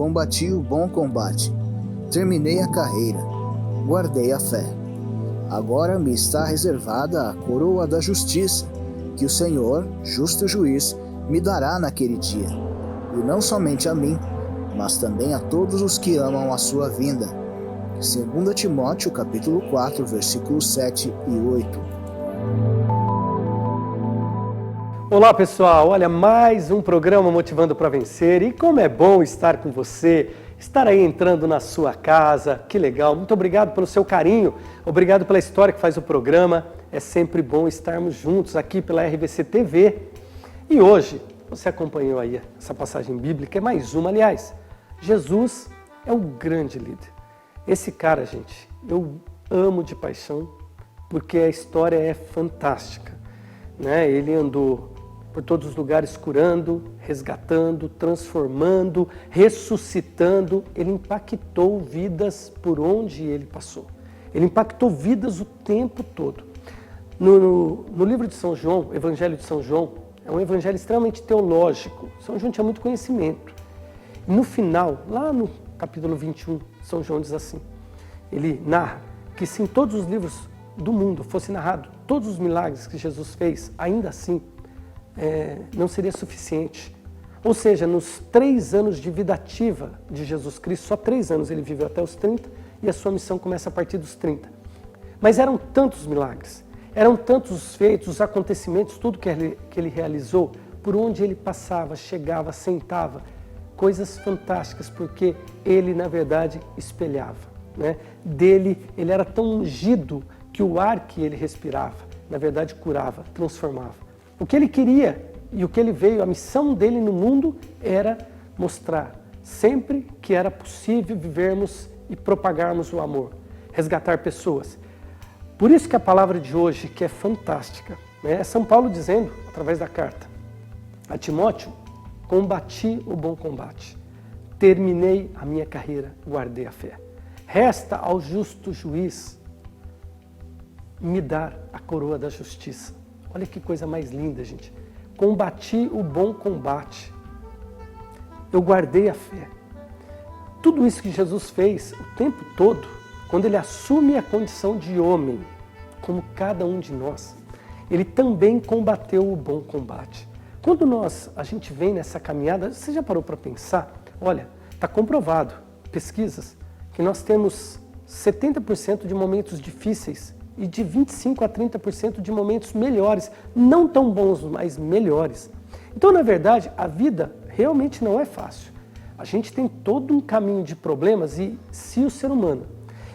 combati o bom combate, terminei a carreira, guardei a fé. Agora me está reservada a coroa da justiça, que o Senhor, justo juiz, me dará naquele dia, e não somente a mim, mas também a todos os que amam a sua vinda. 2 Timóteo capítulo 4, versículos 7 e 8. Olá pessoal, olha, mais um programa Motivando para Vencer, e como é bom estar com você, estar aí entrando na sua casa, que legal, muito obrigado pelo seu carinho, obrigado pela história que faz o programa, é sempre bom estarmos juntos aqui pela RVC TV. E hoje, você acompanhou aí essa passagem bíblica, é mais uma, aliás, Jesus é um grande líder. Esse cara, gente, eu amo de paixão, porque a história é fantástica, né? Ele andou por todos os lugares curando, resgatando, transformando, ressuscitando. Ele impactou vidas por onde ele passou. Ele impactou vidas o tempo todo. No livro de São João, Evangelho de São João, é um evangelho extremamente teológico. São João tinha muito conhecimento. No final, lá no capítulo 21, São João diz assim, ele narra que se em todos os livros do mundo fosse narrado todos os milagres que Jesus fez, ainda assim, não seria suficiente. Ou seja, nos 3 anos de vida ativa de Jesus Cristo, só 3 anos ele viveu até os 30 e a sua missão começa a partir dos 30. Mas eram tantos milagres, eram tantos os feitos, os acontecimentos, tudo que ele realizou, por onde ele passava, chegava, sentava, coisas fantásticas, porque ele, na verdade, espelhava, né? Ele era tão ungido que o ar que ele respirava, na verdade, curava, transformava. O que ele queria e o que ele veio, a missão dele no mundo era mostrar sempre que era possível vivermos e propagarmos o amor, resgatar pessoas. Por isso que a palavra de hoje, que é fantástica, né? É São Paulo dizendo, através da carta a Timóteo, combati o bom combate, terminei a minha carreira, guardei a fé. Resta ao justo juiz me dar a coroa da justiça. Olha que coisa mais linda, gente. Combati o bom combate. Eu guardei a fé. Tudo isso que Jesus fez o tempo todo, quando ele assume a condição de homem, como cada um de nós, ele também combateu o bom combate. Quando a gente vem nessa caminhada, você já parou para pensar? Olha, está comprovado, pesquisas, que nós temos 70% de momentos difíceis e de 25% a 30% de momentos melhores, não tão bons, mas melhores. Então, na verdade, a vida realmente não é fácil. A gente tem todo um caminho de problemas e se o ser humano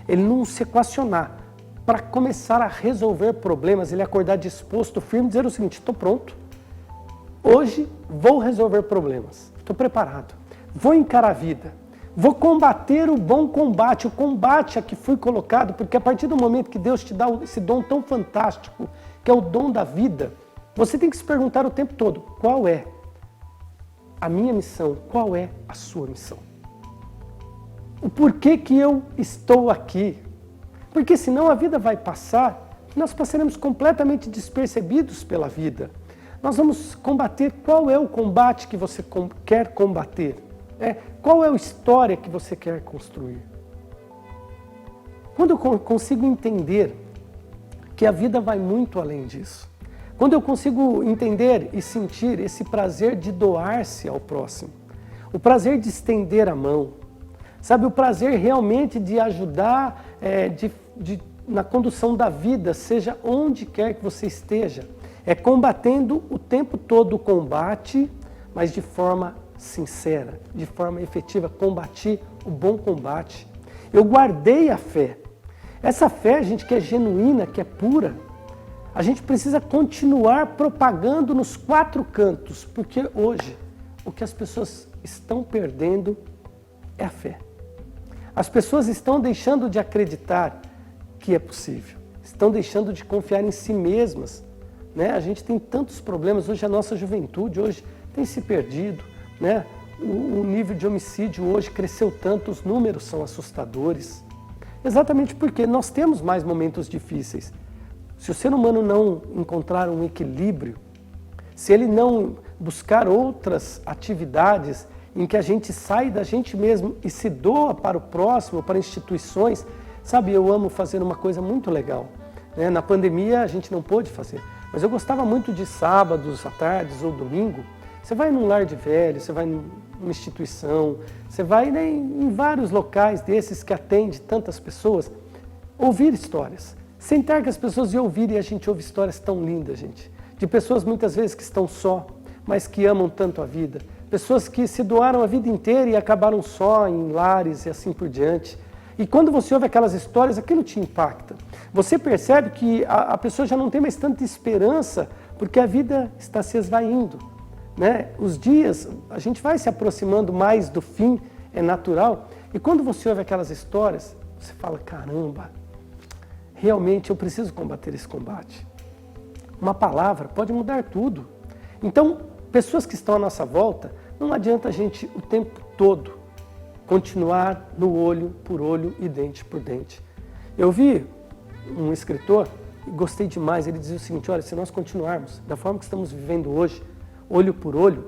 ele não se equacionar para começar a resolver problemas, ele acordar disposto, firme, dizer o seguinte, estou pronto, hoje vou resolver problemas, estou preparado, vou encarar a vida, vou combater o bom combate, o combate a que fui colocado, porque a partir do momento que Deus te dá esse dom tão fantástico, que é o dom da vida, você tem que se perguntar o tempo todo, qual é a minha missão, qual é a sua missão? O porquê que eu estou aqui? Porque senão a vida vai passar, nós passaremos completamente despercebidos pela vida. Nós vamos combater qual é o combate que você quer combater. Qual é a história que você quer construir? Quando eu consigo entender que a vida vai muito além disso, quando eu consigo entender e sentir esse prazer de doar-se ao próximo, o prazer de estender a mão, sabe, o prazer realmente de ajudar na condução da vida, seja onde quer que você esteja, é combatendo o tempo todo o combate, mas de forma sincera, de forma efetiva, combati o bom combate. Eu guardei a fé. Essa fé, gente, que é genuína, que é pura, a gente precisa continuar propagando nos 4 cantos, porque hoje o que as pessoas estão perdendo é a fé. As pessoas estão deixando de acreditar que é possível, estão deixando de confiar em si mesmas, né? A gente tem tantos problemas, hoje a nossa juventude hoje tem se perdido, né? O nível de homicídio hoje cresceu tanto, os números são assustadores. Exatamente porque nós temos mais momentos difíceis. Se o ser humano não encontrar um equilíbrio, se ele não buscar outras atividades em que a gente sai da gente mesmo e se doa para o próximo, para instituições. Sabe, eu amo fazer uma coisa muito legal, né? Na pandemia a gente não pôde fazer, mas eu gostava muito de sábados à tarde ou domingo. Você vai num lar de velhos, você vai numa instituição, você vai, né, em vários locais desses que atende tantas pessoas, ouvir histórias, sentar com as pessoas e ouvir, e a gente ouve histórias tão lindas, gente, de pessoas muitas vezes que estão só, mas que amam tanto a vida, pessoas que se doaram a vida inteira e acabaram só em lares e assim por diante. E quando você ouve aquelas histórias, aquilo te impacta. Você percebe que a pessoa já não tem mais tanta esperança, porque a vida está se esvaindo, né? Os dias, a gente vai se aproximando mais do fim, é natural. E quando você ouve aquelas histórias, você fala, caramba, realmente eu preciso combater esse combate. Uma palavra pode mudar tudo. Então, pessoas que estão à nossa volta, não adianta a gente o tempo todo continuar no olho por olho e dente por dente. Eu vi um escritor, e gostei demais, ele dizia o seguinte, olha, se nós continuarmos da forma que estamos vivendo hoje, olho por olho,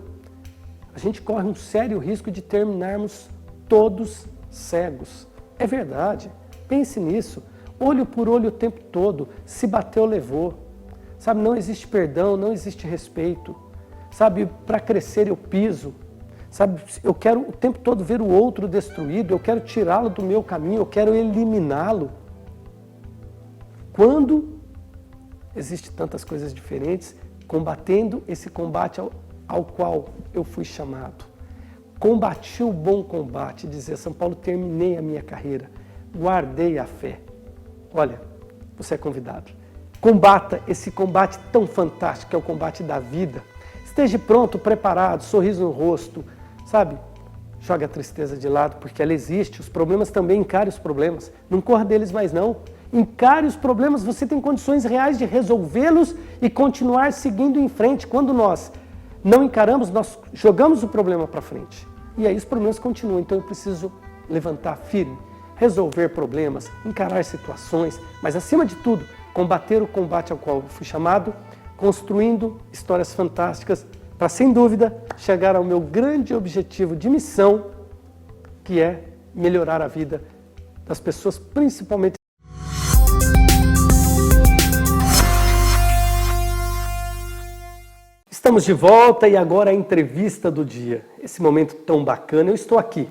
a gente corre um sério risco de terminarmos todos cegos. É verdade, pense nisso, olho por olho o tempo todo, se bateu, levou. Sabe, não existe perdão, não existe respeito. Sabe, para crescer eu piso. Sabe, eu quero o tempo todo ver o outro destruído, eu quero tirá-lo do meu caminho, eu quero eliminá-lo. Quando existem tantas coisas diferentes, combatendo esse combate ao qual eu fui chamado. Combati o bom combate, dizia São Paulo, terminei a minha carreira, guardei a fé. Olha, você é convidado. Combata esse combate tão fantástico que é o combate da vida. Esteja pronto, preparado, sorriso no rosto, sabe? Joga a tristeza de lado, porque ela existe. Os problemas também, encare os problemas. Não corra deles mais não. Encare os problemas, você tem condições reais de resolvê-los e continuar seguindo em frente. Quando nós não encaramos, nós jogamos o problema para frente. E aí os problemas continuam. Então eu preciso levantar firme, resolver problemas, encarar situações, mas acima de tudo, combater o combate ao qual eu fui chamado, construindo histórias fantásticas para, sem dúvida, chegar ao meu grande objetivo de missão, que é melhorar a vida das pessoas, principalmente. Estamos de volta e agora a entrevista do dia. Esse momento tão bacana, eu estou aqui,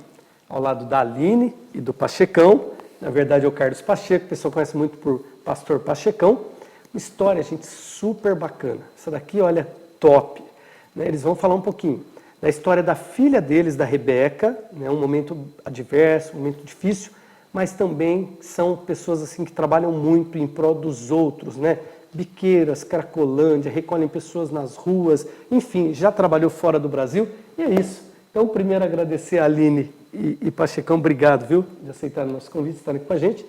ao lado da Aline e do Pachecão. Na verdade é o Carlos Pacheco, o pessoal conhece muito por Pastor Pachecão. Uma história, gente, super bacana. Essa daqui, olha, top. Eles vão falar um pouquinho da história da filha deles, da Rebeca, né? Um momento adverso, um momento difícil, mas também são pessoas assim que trabalham muito em prol dos outros, né? Biqueiras, Cracolândia, recolhem pessoas nas ruas, enfim, já trabalhou fora do Brasil, e é isso. Então, primeiro agradecer a Aline e Pachecão, obrigado, viu, de aceitar o nosso convite, estarem aqui com a gente.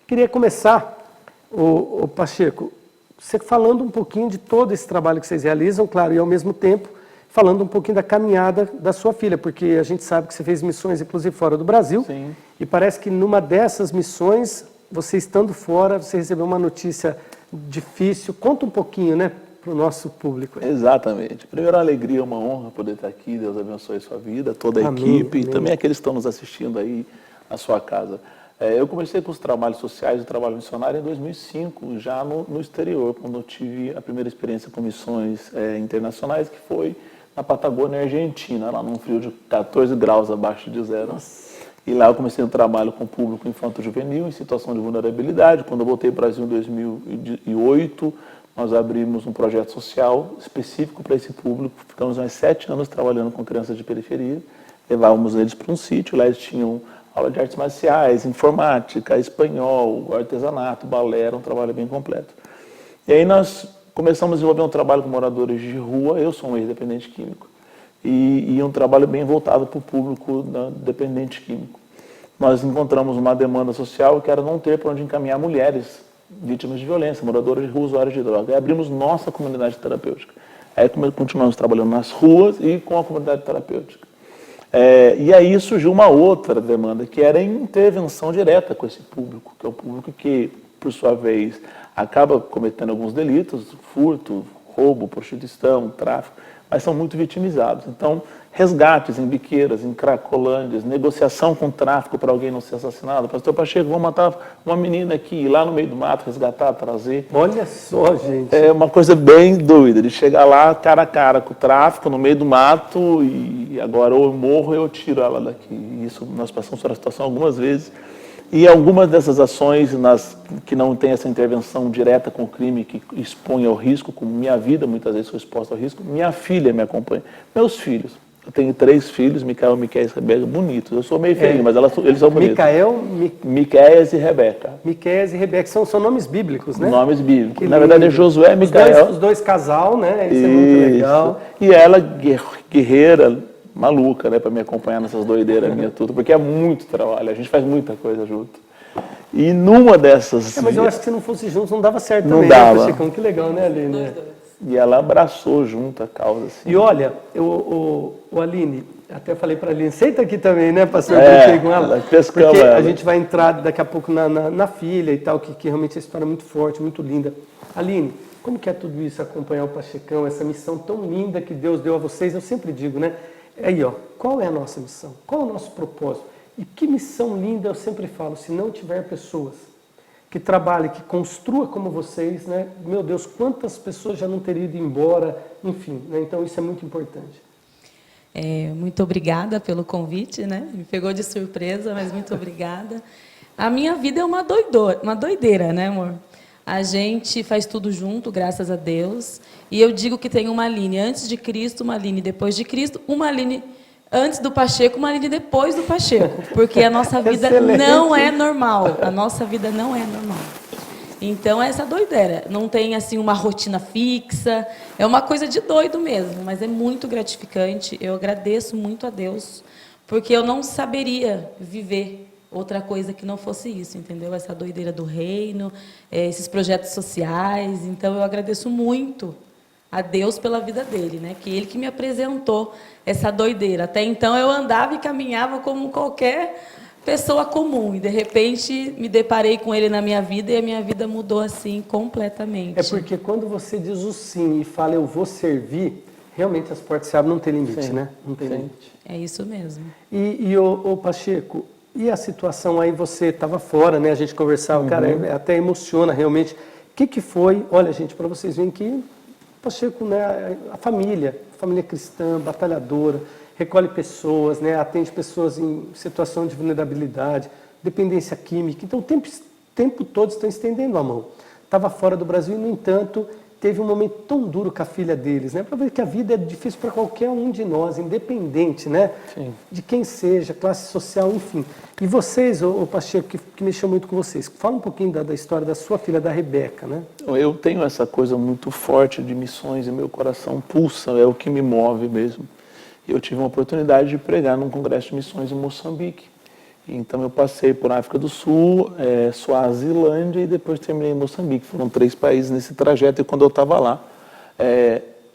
Queria começar, o Pacheco, você falando um pouquinho de todo esse trabalho que vocês realizam, claro, e ao mesmo tempo falando um pouquinho da caminhada da sua filha, porque a gente sabe que você fez missões, inclusive, fora do Brasil. Sim. E parece que numa dessas missões, você estando fora, você recebeu uma notícia difícil. Conta um pouquinho, né, para o nosso público. Exatamente. Primeiro, uma alegria, uma honra poder estar aqui. Deus abençoe a sua vida, toda a equipe, amém. E também aqueles que estão nos assistindo aí na sua casa. Eu comecei com os trabalhos sociais e trabalho missionário em 2005, já no exterior, quando eu tive a primeira experiência com missões internacionais, que foi na Patagônia, Argentina, lá num frio de 14 graus abaixo de zero. Nossa. E lá eu comecei um trabalho com o público infanto-juvenil em situação de vulnerabilidade. Quando eu voltei para o Brasil em 2008, nós abrimos um projeto social específico para esse público. Ficamos mais 7 anos trabalhando com crianças de periferia. Levávamos eles para um sítio, lá eles tinham aula de artes marciais, informática, espanhol, artesanato, balé, era um trabalho bem completo. E aí nós começamos a desenvolver um trabalho com moradores de rua. Eu sou um ex-dependente químico. E um trabalho bem voltado para o público dependente químico. Nós encontramos uma demanda social que era não ter para onde encaminhar mulheres vítimas de violência, moradoras de rua, usuários de droga. Aí abrimos nossa comunidade terapêutica. Aí continuamos trabalhando nas ruas e com a comunidade terapêutica. E aí surgiu uma outra demanda, que era a intervenção direta com esse público, que é o público que, por sua vez, acaba cometendo alguns delitos, furto, roubo, prostituição, tráfico, mas são muito vitimizados. Então, resgates em biqueiras, em cracolândias, negociação com tráfico para alguém não ser assassinado. Pastor Pacheco, vamos matar uma menina aqui, ir lá no meio do mato, resgatar, trazer. Olha só, gente. É uma coisa bem doida, de chegar lá cara a cara com o tráfico, no meio do mato, e agora ou eu morro ou eu tiro ela daqui. Isso nós passamos por essa situação algumas vezes. E algumas dessas ações que não tem essa intervenção direta com o crime, que expõe ao risco, como minha vida, muitas vezes sou exposta ao risco, minha filha me acompanha. Meus filhos. Eu tenho 3 filhos, Micael, Miqueias e Rebeca, bonitos. Eu sou meio feio, mas eles são bonitos. Miqueias e Rebeca. Miqueias e Rebeca são nomes bíblicos, né? Nomes bíblicos. Na verdade é Josué e Micael. Os dois casal, né? Isso é muito legal. E ela, guerreira, maluca, né? Para me acompanhar nessas doideiras minhas tudo, porque é muito trabalho, a gente faz muita coisa junto. E numa dessas... mas eu acho que se não fosse juntos não dava certo não também, dava. né, Pachecão? Que legal, né, Aline? E ela abraçou junto a causa. Assim. E olha, o Aline, até falei para a Aline, senta aqui também, né, pastor? Com ela, porque a gente vai entrar daqui a pouco na filha e tal, que realmente é uma história muito forte, muito linda. Aline, como que é tudo isso, acompanhar o Pachecão, essa missão tão linda que Deus deu a vocês? Eu sempre digo, né? Aí, ó, qual é a nossa missão? Qual é o nosso propósito? E que missão linda, eu sempre falo, se não tiver pessoas que trabalhe, que construa como vocês, né? Meu Deus, quantas pessoas já não teriam ido embora, enfim, né? Então isso é muito importante. Muito obrigada pelo convite, né? Me pegou de surpresa, mas muito obrigada. A minha vida é uma doideira, né, amor? A gente faz tudo junto, graças a Deus. E eu digo que tem uma Aline antes de Cristo, uma Aline depois de Cristo, uma Aline antes do Pacheco, uma Aline depois do Pacheco. Porque a nossa vida não é normal. A nossa vida não é normal. Então, é essa doideira. Não tem, assim, uma rotina fixa. É uma coisa de doido mesmo, mas é muito gratificante. Eu agradeço muito a Deus, porque eu não saberia viver outra coisa que não fosse isso, entendeu? Essa doideira do reino, esses projetos sociais. Então, eu agradeço muito a Deus pela vida dele, né? Que ele que me apresentou essa doideira. Até então, eu andava e caminhava como qualquer pessoa comum, e de repente me deparei com ele na minha vida e a minha vida mudou assim completamente. É porque quando você diz o sim e fala eu vou servir, realmente as portas se abrem, não tem limite, né? Não tem limite. É isso mesmo. E o Pacheco, e a situação aí, você estava fora, né? A gente conversava, cara, até emociona realmente. O que foi? Olha, gente, para vocês verem que Pacheco, né, a família cristã, batalhadora, recolhe pessoas, né, atende pessoas em situação de vulnerabilidade, dependência química. Então, o tempo todo estão estendendo a mão. Estava fora do Brasil e, no entanto, teve um momento tão duro com a filha deles, né, para ver que a vida é difícil para qualquer um de nós, independente, né, de quem seja, classe social, enfim. E vocês, o Pacheco, que mexeu muito com vocês, fala um pouquinho da história da sua filha, da Rebeca, né? Eu tenho essa coisa muito forte de missões e meu coração pulsa, é o que me move mesmo. Eu tive uma oportunidade de pregar num congresso de missões em Moçambique. Então eu passei por África do Sul, Suazilândia e depois terminei em Moçambique. Foram 3 países nesse trajeto e quando eu estava lá,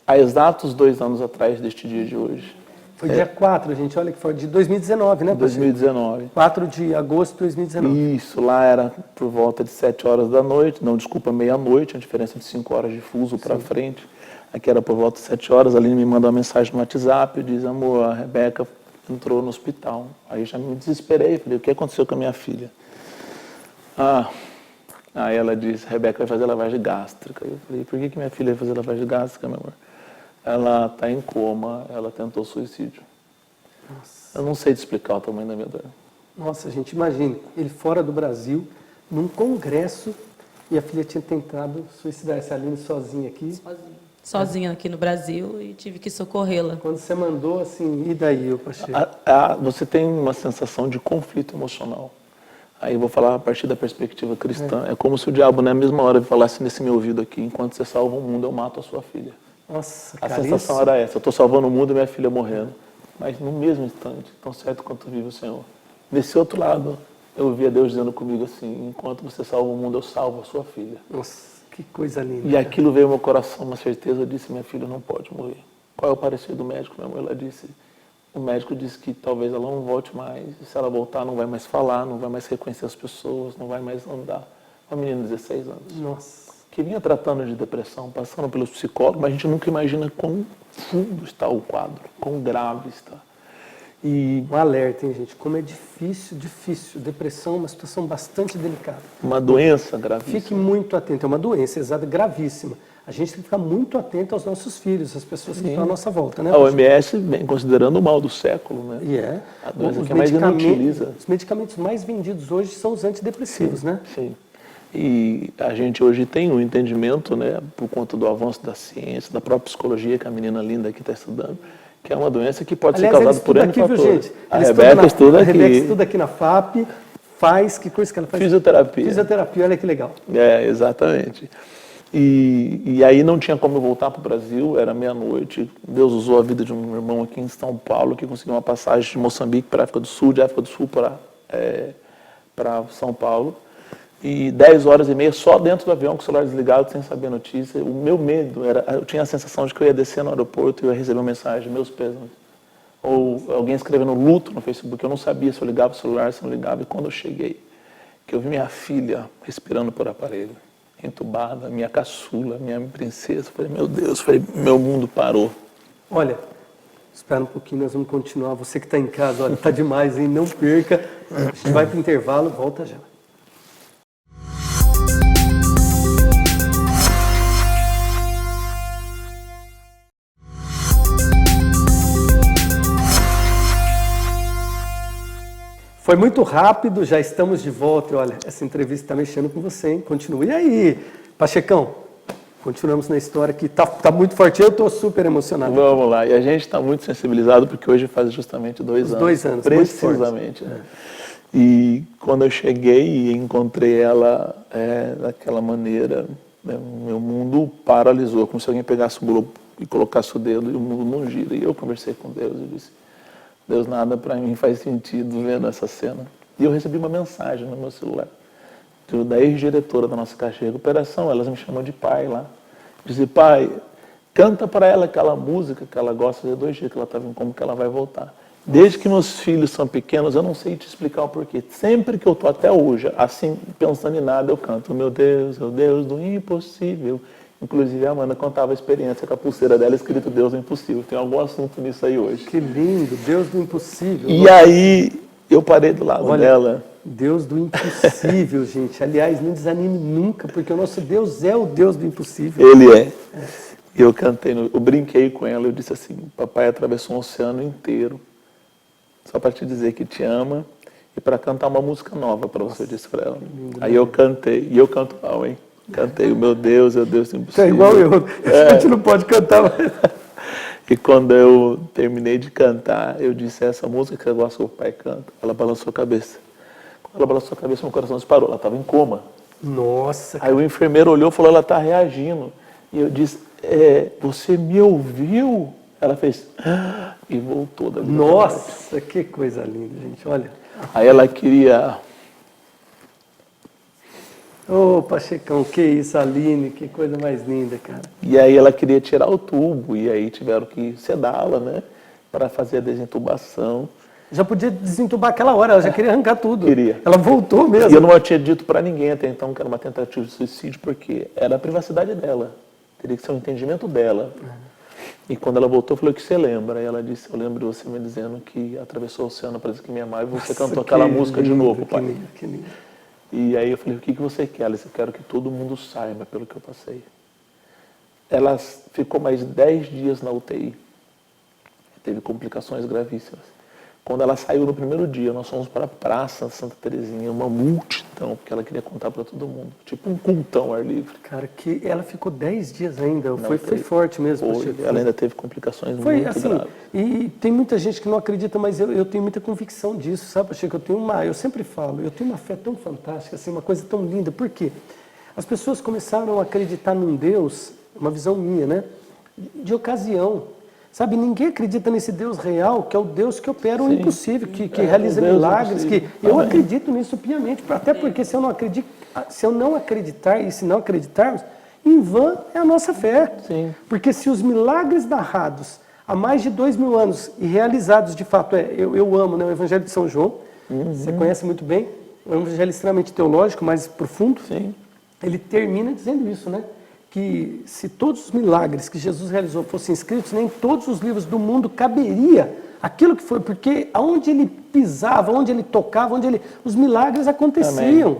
há exatos 2 anos atrás deste dia de hoje. Foi dia 4, gente, olha que foi de 2019, né? 2019. 4 de agosto de 2019. Isso, lá era por volta de 7 horas da noite, não, desculpa, meia-noite, a diferença de 5 horas de fuso para frente. Aqui era por volta de 7 horas, a Aline me manda uma mensagem no WhatsApp, diz, amor, a Rebeca entrou no hospital. Aí já me desesperei, falei, o que aconteceu com a minha filha? Aí ela disse, Rebeca vai fazer lavagem gástrica. Eu falei, por que minha filha vai fazer lavagem gástrica, meu amor? Ela está em coma, ela tentou suicídio. Nossa. Eu não sei te explicar o tamanho da minha dor. Nossa, gente, imagine, ele fora do Brasil, num congresso, e a filha tinha tentado suicidar, essa Aline sozinha aqui. Sozinha aqui no Brasil e tive que socorrê-la. Quando você mandou assim, e daí, eu Pacheco? Você tem uma sensação de conflito emocional. Aí eu vou falar a partir da perspectiva cristã. É como se o diabo, na mesma hora, falasse nesse meu ouvido aqui, enquanto você salva o mundo, eu mato a sua filha. Nossa, a sensação era essa, eu estou salvando o mundo e minha filha morrendo. Mas no mesmo instante, tão certo quanto vive o Senhor. Nesse outro lado, eu ouvia Deus dizendo comigo assim, enquanto você salva o mundo, eu salvo a sua filha. Nossa, que coisa linda. E aquilo veio ao meu coração, uma certeza, eu disse, minha filha não pode morrer. Qual é o parecer do médico? Minha mãe, ela disse, o médico disse que talvez ela não volte mais, e se ela voltar não vai mais falar, não vai mais reconhecer as pessoas, não vai mais andar. Uma menina de 16 anos. Nossa. que vinha tratando de depressão, passando pelos psicólogos, mas a gente nunca imagina quão fundo está o quadro, quão grave está. E um alerta, hein, gente? Como é difícil. Depressão é uma situação bastante delicada. Uma doença gravíssima. Fique muito atento, é uma doença exata, gravíssima. A gente tem que ficar muito atento aos nossos filhos, às pessoas que estão à nossa volta, né? A OMS vem considerando o mal do século, né? E é. A doença que mais inutiliza. Os medicamentos mais vendidos hoje são os antidepressivos, né? Sim. E a gente hoje tem um entendimento, né, por conta do avanço da ciência, da própria psicologia, que a menina linda aqui está estudando, que é uma doença que pode ser causada por N fatores. Viu, gente? A Rebeca estuda aqui na FAP, que coisa que ela faz? Fisioterapia. Fisioterapia, olha que legal. É, exatamente. E aí não tinha como eu voltar para o Brasil, era meia-noite. Deus usou a vida de um irmão aqui em São Paulo que conseguiu uma passagem de Moçambique para a África do Sul, de África do Sul para São Paulo. E 10h30 só dentro do avião com o celular desligado, sem saber a notícia. O meu medo era, eu tinha a sensação de que eu ia descer no aeroporto e eu ia receber uma mensagem, meus pêsames. Ou alguém escrevendo luto no Facebook, eu não sabia se eu ligava o celular, se eu não ligava. E quando eu cheguei, que eu vi minha filha respirando por aparelho, entubada, minha caçula, minha princesa, falei, meu Deus, meu mundo parou. Olha, espera um pouquinho, nós vamos continuar. Você que está em casa, olha, está demais, hein? Não perca. A gente vai para o intervalo, volta já. Foi muito rápido, já estamos de volta. E olha, essa entrevista está mexendo com você, hein? Continue. E aí, Pachecão? Continuamos na história que tá muito forte. Eu estou super emocionado. Vamos lá. E a gente está muito sensibilizado porque hoje faz justamente 2 anos. 2 anos. Precisamente. Né? E quando eu cheguei e encontrei ela daquela maneira, meu mundo paralisou. Como se alguém pegasse o globo e colocasse o dedo e o mundo não gira. E eu conversei com Deus e disse, Deus, nada para mim faz sentido vendo essa cena. E eu recebi uma mensagem no meu celular, da ex-diretora da nossa caixa de recuperação, elas me chamam de pai lá. Disse, pai, canta para ela aquela música que ela gosta, fazia 2 dias que ela estava em coma, que ela vai voltar. Desde que meus filhos são pequenos, eu não sei te explicar o porquê. Sempre que eu estou até hoje, assim, pensando em nada, eu canto, meu Deus, é o Deus do impossível. Inclusive a Amanda contava a experiência com a pulseira dela, escrito Deus do impossível. Tem algum assunto nisso aí hoje. Que lindo, Deus do impossível. E aí eu parei do lado dela. Deus do impossível, gente. Aliás, não desanime nunca, porque o nosso Deus é o Deus do impossível. Ele é. E eu cantei, eu brinquei com ela, eu disse assim, papai atravessou um oceano inteiro, só para te dizer que te ama e para cantar uma música nova para você, eu disse para ela. Aí eu cantei, e eu canto mal, hein? Cantei, o meu Deus é o Deus do impossível. É igual eu, a gente não pode cantar mais. E quando eu terminei de cantar, eu disse, essa música que eu gosto que o pai canta. Ela balançou a cabeça. Quando ela balançou a cabeça, meu coração disparou. Ela estava em coma. Nossa. Aí o enfermeiro olhou e falou, ela está reagindo. E eu disse, você me ouviu? Ela fez, e voltou da vida. Nossa, que coisa linda, gente, olha. Aí ela queria... Ô, Pachecão, que isso, Aline, que coisa mais linda, cara. E aí ela queria tirar o tubo, e aí tiveram que sedá-la, né, para fazer a desintubação. Já podia desentubar aquela hora, ela já queria arrancar tudo. Queria. Ela voltou mesmo. E eu não tinha dito para ninguém até então que era uma tentativa de suicídio, porque era a privacidade dela. Teria que ser um entendimento dela. E quando ela voltou, eu falei, o que você lembra? Aí ela disse, eu lembro de você me dizendo que atravessou o oceano para dizer que me amava, e você cantou aquela música de novo, pai. Que lindo, que lindo. E aí eu falei, o que você quer? Ela disse, eu quero que todo mundo saiba pelo que eu passei. Ela ficou mais 10 dias na UTI. Teve complicações gravíssimas. Quando ela saiu no primeiro dia, nós fomos para a Praça Santa Terezinha, uma multidão, porque ela queria contar para todo mundo. Tipo um cultão ar livre. Cara, que ela ficou 10 dias ainda, foi forte mesmo. Ela ainda teve complicações foi, muito assim, graves. E tem muita gente que não acredita, mas eu tenho muita convicção disso, sabe, Pacheco? Eu sempre falo, eu tenho uma fé tão fantástica, assim, uma coisa tão linda. Por quê? As pessoas começaram a acreditar num Deus, uma visão minha, né, de ocasião. Sabe, ninguém acredita nesse Deus real, que é o Deus que opera o impossível, que realiza milagres, que eu acredito nisso piamente, até porque se eu não acreditar e se não acreditarmos, em vão é a nossa fé. Sim. Porque se os milagres narrados há mais de 2000 anos e realizados de fato, eu amo, né, o Evangelho de São João, você conhece muito bem, é um evangelho extremamente teológico, mais profundo. Sim. ele termina dizendo isso, né? Que se todos os milagres que Jesus realizou fossem escritos, nem todos os livros do mundo caberia aquilo que foi, porque aonde ele pisava, onde ele tocava, os milagres aconteciam.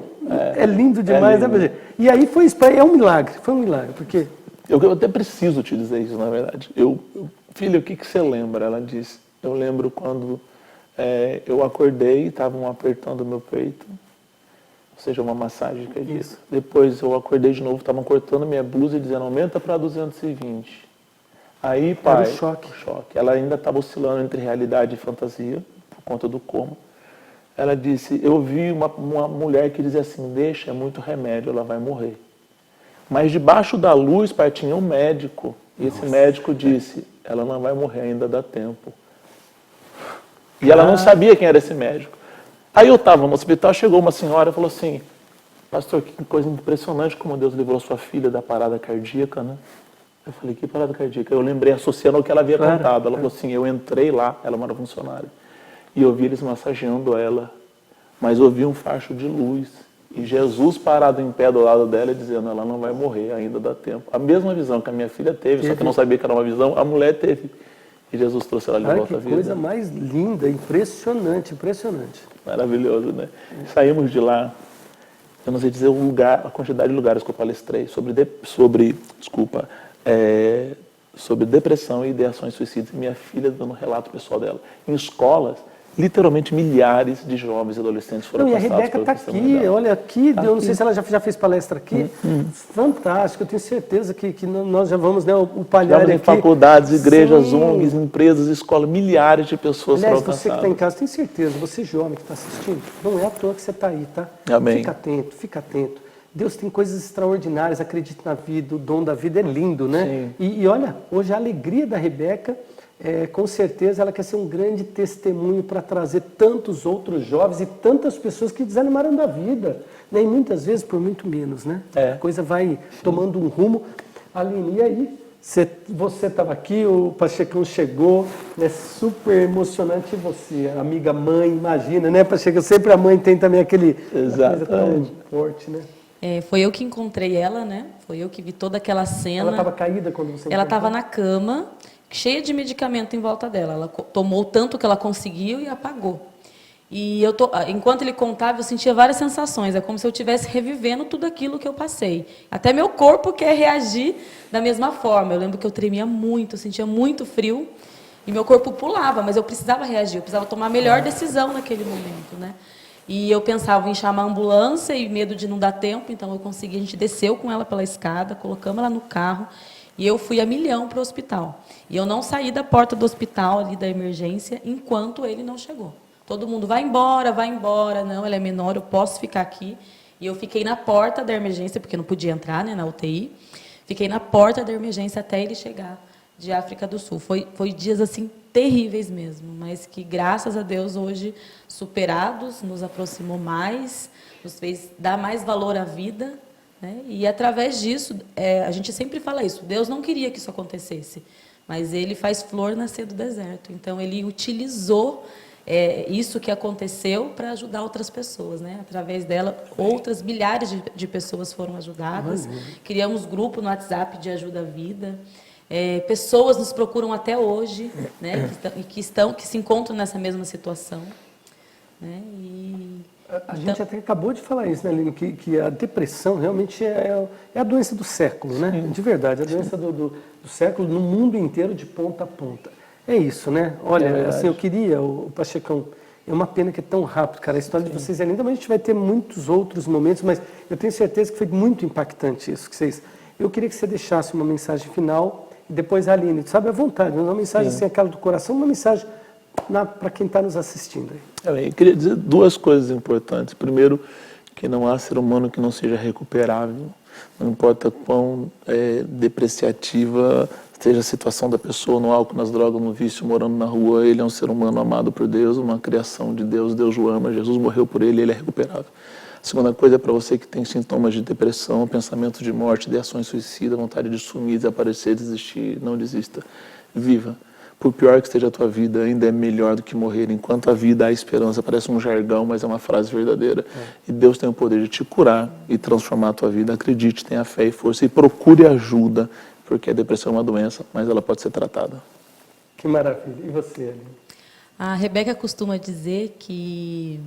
É lindo demais, né, Brasil? E aí foi isso, foi um milagre, porque... Eu até preciso te dizer isso, na verdade. Filha, o que você lembra? Ela disse, eu lembro quando eu acordei e estavam apertando o meu peito, ou seja, uma massagem que eu disse. Depois eu acordei de novo, estavam cortando minha blusa e dizendo, aumenta para 220. Aí, pai, era um choque. Ela ainda estava oscilando entre realidade e fantasia, por conta do coma. Ela disse, eu vi uma mulher que dizia assim, deixa, é muito remédio, ela vai morrer. Mas debaixo da luz, pai, tinha um médico. E esse médico disse, ela não vai morrer, ainda dá tempo. E ela não sabia quem era esse médico. Aí eu estava no hospital, chegou uma senhora e falou assim, pastor, que coisa impressionante como Deus livrou sua filha da parada cardíaca, né? Eu falei, que parada cardíaca? Eu lembrei, associando ao que ela havia contado. Ela falou assim, eu entrei lá, ela era funcionária, e eu vi eles massageando ela, mas eu vi um facho de luz, e Jesus parado em pé do lado dela, dizendo, ela não vai morrer, ainda dá tempo. A mesma visão que a minha filha teve, só que eu não sabia que era uma visão, a mulher teve. E Jesus trouxe ela de volta à vida. Que coisa mais linda, impressionante, impressionante. Maravilhoso, né? Saímos de lá, eu não sei dizer o lugar, a quantidade de lugares que eu palestrei sobre depressão e ideações suicidas. Minha filha dando um relato pessoal dela. Em escolas, literalmente milhares de jovens e adolescentes foram alcançados. E a Rebeca está aqui, olha aqui, eu não sei se ela já fez palestra aqui. Fantástico, eu tenho certeza que nós já vamos, né, o palhar aqui. Em faculdades, igrejas, ONGs, empresas, escolas, milhares de pessoas foram alcançadas. Você que está em casa, tem certeza, você jovem que está assistindo, não é à toa que você está aí, tá? Amém. Fica atento, fica atento. Deus tem coisas extraordinárias, acredite na vida, o dom da vida é lindo, né? E olha, hoje a alegria da Rebeca, com certeza ela quer ser um grande testemunho para trazer tantos outros jovens e tantas pessoas que desanimaram da vida, né? E muitas vezes por muito menos, né? A coisa vai tomando um rumo. Aline, e aí? Você estava aqui, o Pachecão chegou, né? Super emocionante. E você, amiga mãe, imagina, né, Pacheco? Sempre a mãe tem também aquele coisa tão forte, né? Foi eu que encontrei ela, né? Foi eu que vi toda aquela cena. Ela estava caída quando você Ela estava na cama, cheia de medicamento em volta dela. Ela tomou tanto que ela conseguiu e apagou. E enquanto ele contava, eu sentia várias sensações. É como se eu estivesse revivendo tudo aquilo que eu passei. Até meu corpo quer reagir da mesma forma. Eu lembro que eu tremia muito, eu sentia muito frio. E meu corpo pulava, mas eu precisava reagir. Eu precisava tomar a melhor decisão naquele momento, né? E eu pensava em chamar a ambulância e medo de não dar tempo. Então eu consegui, a gente desceu com ela pela escada, colocamos ela no carro. E eu fui a milhão para o hospital. E eu não saí da porta do hospital, ali da emergência, enquanto ele não chegou. Todo mundo, vai embora, não, ela é menor, eu posso ficar aqui. E eu fiquei na porta da emergência, porque não podia entrar, né, na UTI. Fiquei na porta da emergência até ele chegar de África do Sul. Foi dias, assim, terríveis mesmo, mas que, graças a Deus, hoje, superados, nos aproximou mais, nos fez dar mais valor à vida, né? E, através disso, a gente sempre fala isso, Deus não queria que isso acontecesse, mas Ele faz flor nascer do deserto. Então, Ele utilizou isso que aconteceu para ajudar outras pessoas, né? Através dela, outras milhares de pessoas foram ajudadas. Criamos grupo no WhatsApp de ajuda à vida. Pessoas nos procuram até hoje, né? Que se encontram nessa mesma situação, né? A gente até acabou de falar isso, né, Aline? Que a depressão realmente é a doença do século, né? De verdade, a doença do século no mundo inteiro, de ponta a ponta. É isso, né? Olha, assim, eu queria, o Pachecão, é uma pena que é tão rápido, cara. A história de vocês é linda, mas a gente vai ter muitos outros momentos, mas eu tenho certeza que foi muito impactante isso que vocês... Eu queria que você deixasse uma mensagem final e depois a Aline, sabe, à vontade, uma mensagem assim, aquela do coração, uma mensagem para quem está nos assistindo aí. Eu queria dizer duas coisas importantes. Primeiro, que não há ser humano que não seja recuperável. Não importa quão depreciativa seja a situação da pessoa, no álcool, nas drogas, no vício, morando na rua, ele é um ser humano amado por Deus, uma criação de Deus, Deus o ama, Jesus morreu por ele, ele é recuperável. A segunda coisa é para você que tem sintomas de depressão, pensamentos de morte, de ações suicidas, vontade de sumir, desaparecer, desistir, não desista. Viva. por pior que esteja a tua vida, ainda é melhor do que morrer. Enquanto a vida há esperança, parece um jargão, mas é uma frase verdadeira. E Deus tem o poder de te curar e transformar a tua vida. Acredite, tenha fé e força e procure ajuda, porque a depressão é uma doença, mas ela pode ser tratada. Que maravilha. E você, Aline? A Rebeca costuma dizer que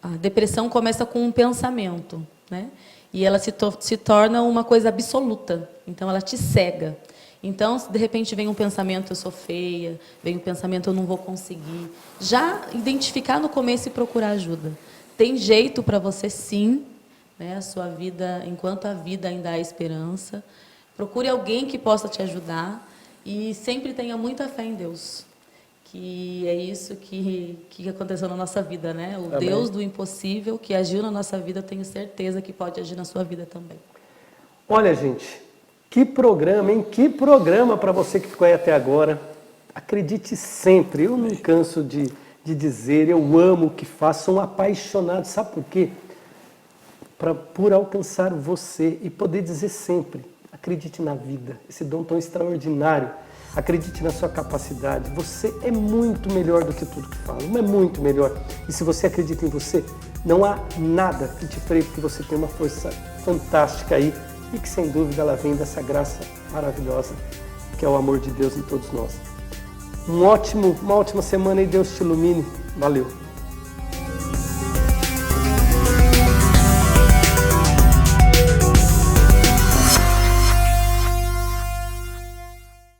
a depressão começa com um pensamento, né? E ela se torna uma coisa absoluta. Então, ela te cega. Então, se de repente vem um pensamento, eu sou feia, vem um pensamento, eu não vou conseguir. Já identificar no começo e procurar ajuda. Tem jeito para você, sim, né? A sua vida, enquanto a vida ainda há esperança. Procure alguém que possa te ajudar e sempre tenha muita fé em Deus. Que é isso que aconteceu na nossa vida, né? O Amém. Deus do impossível que agiu na nossa vida, tenho certeza que pode agir na sua vida também. Olha, gente, que programa, hein? Que programa para você que ficou aí até agora. Acredite sempre, eu não canso de dizer, eu amo o que faço, sou um apaixonado, sabe por quê? Por alcançar você e poder dizer sempre, acredite na vida, esse dom tão extraordinário. Acredite na sua capacidade. Você é muito melhor do que tudo que falam. É muito melhor. E se você acredita em você, não há nada que te freie, porque você tem uma força fantástica aí e que, sem dúvida, ela vem dessa graça maravilhosa, que é o amor de Deus em todos nós. Uma ótima semana e Deus te ilumine. Valeu!